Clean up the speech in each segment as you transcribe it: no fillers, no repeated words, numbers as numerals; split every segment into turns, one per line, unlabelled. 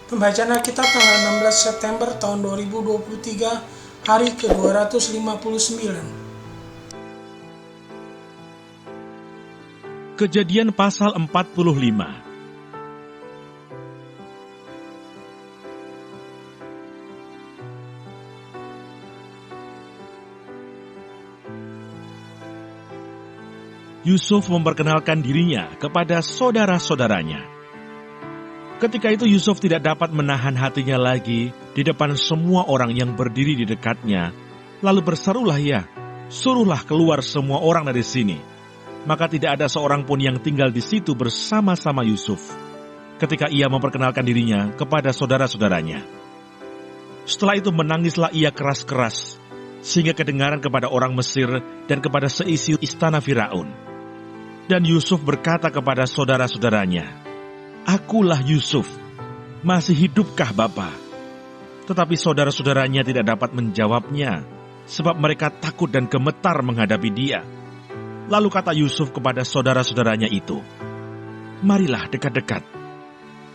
Pembacaan Alkitab tanggal 16 September tahun 2023, hari ke-259.
Kejadian pasal 45. Yusuf memperkenalkan dirinya kepada saudara-saudaranya. Ketika itu Yusuf tidak dapat menahan hatinya lagi di depan semua orang yang berdiri di dekatnya. Lalu berserulah ia, "Suruhlah keluar semua orang dari sini." Maka tidak ada seorang pun yang tinggal di situ bersama-sama Yusuf ketika ia memperkenalkan dirinya kepada saudara-saudaranya. Setelah itu menangislah ia keras-keras, sehingga kedengaran kepada orang Mesir dan kepada seisi istana Firaun. Dan Yusuf berkata kepada saudara-saudaranya, "Akulah Yusuf, masih hidupkah Bapa?" Tetapi saudara-saudaranya tidak dapat menjawabnya, sebab mereka takut dan gemetar menghadapi dia. Lalu kata Yusuf kepada saudara-saudaranya itu, "Marilah dekat-dekat."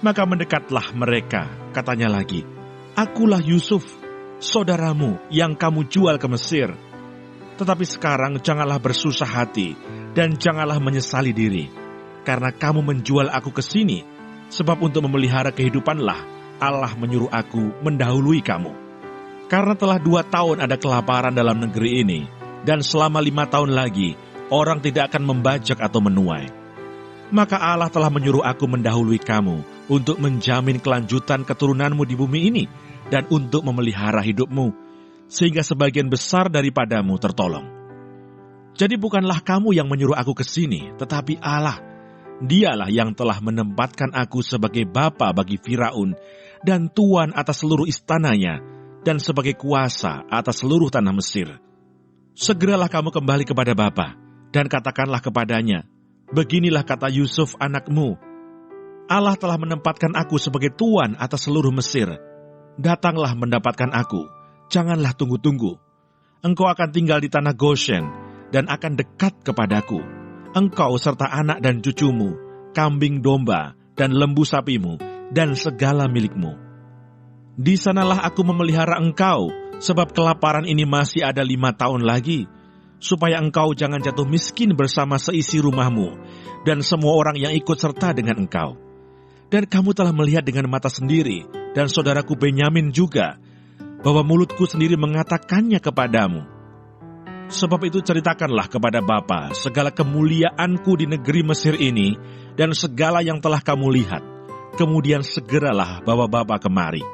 Maka mendekatlah mereka, katanya lagi, "Akulah Yusuf, saudaramu yang kamu jual ke Mesir. Tetapi sekarang janganlah bersusah hati dan janganlah menyesali diri, karena kamu menjual aku ke sini, sebab untuk memelihara kehidupanlah Allah menyuruh aku mendahului kamu. Karena telah 2 tahun ada kelaparan dalam negeri ini, dan selama 5 tahun lagi orang tidak akan membajak atau menuai. Maka Allah telah menyuruh aku mendahului kamu untuk menjamin kelanjutan keturunanmu di bumi ini dan untuk memelihara hidupmu, sehingga sebagian besar daripadamu tertolong. Jadi bukanlah kamu yang menyuruh aku ke sini, tetapi Allah. Dialah yang telah menempatkan aku sebagai bapa bagi Firaun dan tuan atas seluruh istananya dan sebagai kuasa atas seluruh tanah Mesir. Segeralah kamu kembali kepada bapa dan katakanlah kepadanya, beginilah kata Yusuf anakmu, Allah telah menempatkan aku sebagai tuan atas seluruh Mesir. Datanglah mendapatkan aku, janganlah tunggu-tunggu. Engkau akan tinggal di tanah Goshen dan akan dekat kepadaku. Engkau serta anak dan cucumu, kambing domba dan lembu sapimu, dan segala milikmu. Di sanalah aku memelihara engkau, sebab kelaparan ini masih ada 5 tahun lagi, supaya engkau jangan jatuh miskin bersama seisi rumahmu, dan semua orang yang ikut serta dengan engkau. Dan kamu telah melihat dengan mata sendiri, dan saudaraku Benyamin juga, bahwa mulutku sendiri mengatakannya kepadamu. Sebab itu ceritakanlah kepada Bapa segala kemuliaanku di negeri Mesir ini dan segala yang telah kamu lihat. Kemudian segeralah bawa Bapa kemari."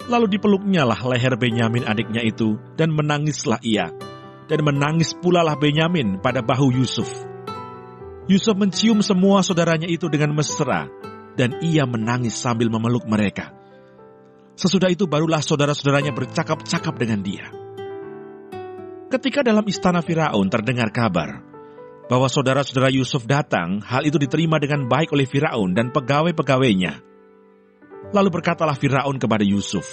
Lalu dipeluknyalah leher Benyamin adiknya itu dan menangislah ia. Dan menangis pulalah Benyamin pada bahu Yusuf. Yusuf mencium semua saudaranya itu dengan mesra dan ia menangis sambil memeluk mereka. Sesudah itu barulah saudara-saudaranya bercakap-cakap dengan dia. Ketika dalam istana Firaun terdengar kabar bahwa saudara-saudara Yusuf datang, hal itu diterima dengan baik oleh Firaun dan pegawai-pegawainya. Lalu berkatalah Firaun kepada Yusuf,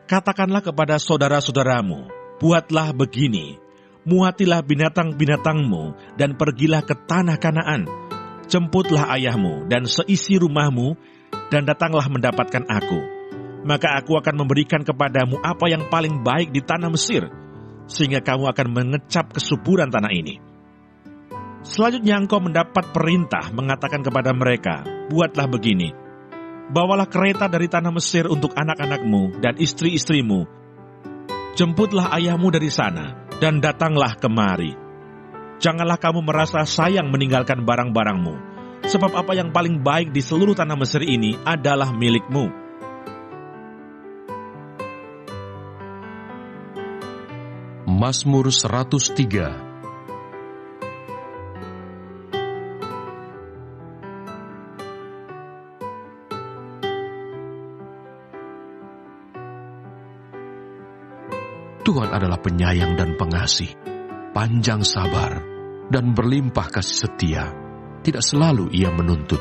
"Katakanlah kepada saudara-saudaramu, buatlah begini, muatilah binatang-binatangmu dan pergilah ke tanah Kanaan. Jemputlah ayahmu dan seisi rumahmu dan datanglah mendapatkan aku. Maka aku akan memberikan kepadamu apa yang paling baik di tanah Mesir, sehingga kamu akan mengecap kesuburan tanah ini." Selanjutnya engkau mendapat perintah mengatakan kepada mereka, "Buatlah begini, bawalah kereta dari tanah Mesir untuk anak-anakmu dan istri-istrimu. Jemputlah ayahmu dari sana dan datanglah kemari. Janganlah kamu merasa sayang meninggalkan barang-barangmu, sebab apa yang paling baik di seluruh tanah Mesir ini adalah milikmu."
Mazmur 103. Tuhan adalah penyayang dan pengasih, panjang sabar, dan berlimpah kasih setia. Tidak selalu ia menuntut,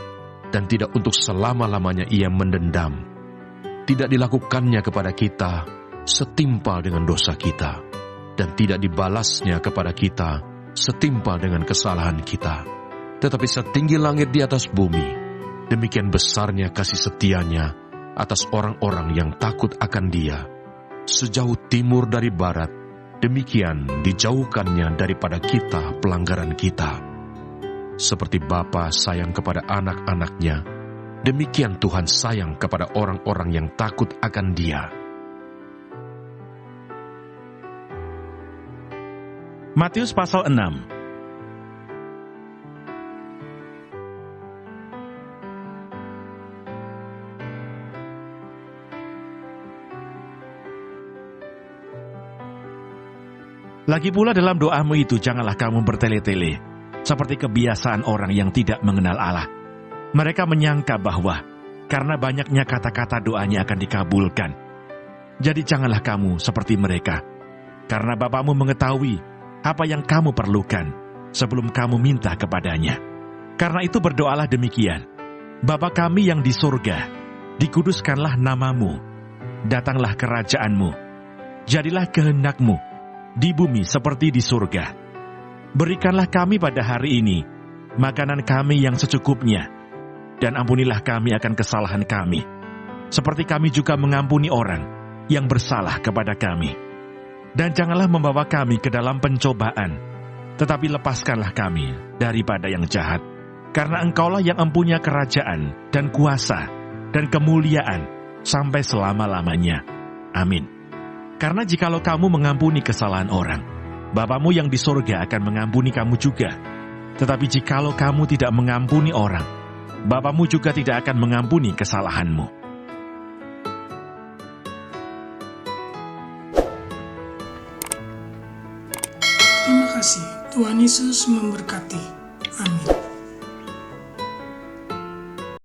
dan tidak untuk selama-lamanya ia mendendam. Tidak dilakukannya kepada kita setimpal dengan dosa kita, dan tidak dibalasnya kepada kita setimpal dengan kesalahan kita. Tetapi setinggi langit di atas bumi, demikian besarnya kasih setianya atas orang-orang yang takut akan Dia. Sejauh timur dari barat, demikian dijauhkannya daripada kita pelanggaran kita. Seperti Bapa sayang kepada anak-anaknya, demikian Tuhan sayang kepada orang-orang yang takut akan Dia.
Matius pasal 6. Lagi pula dalam doamu itu janganlah kamu bertele-tele, seperti kebiasaan orang yang tidak mengenal Allah. Mereka menyangka bahwa karena banyaknya kata-kata doanya akan dikabulkan. Jadi janganlah kamu seperti mereka, karena Bapamu mengetahui apa yang kamu perlukan sebelum kamu minta kepadanya. Karena itu berdoalah demikian: Bapa kami yang di surga, dikuduskanlah namamu, datanglah kerajaanmu, jadilah kehendak-Mu di bumi seperti di surga. Berikanlah kami pada hari ini makanan kami yang secukupnya, dan ampunilah kami akan kesalahan kami, seperti kami juga mengampuni orang yang bersalah kepada kami. Dan janganlah membawa kami ke dalam pencobaan, tetapi lepaskanlah kami daripada yang jahat. Karena Engkaulah yang mempunyai kerajaan dan kuasa dan kemuliaan sampai selama-lamanya. Amin. Karena jikalau kamu mengampuni kesalahan orang, Bapamu yang di surga akan mengampuni kamu juga. Tetapi jikalau kamu tidak mengampuni orang, Bapamu juga tidak akan mengampuni kesalahanmu.
Terima kasih. Tuhan Yesus memberkati. Amin.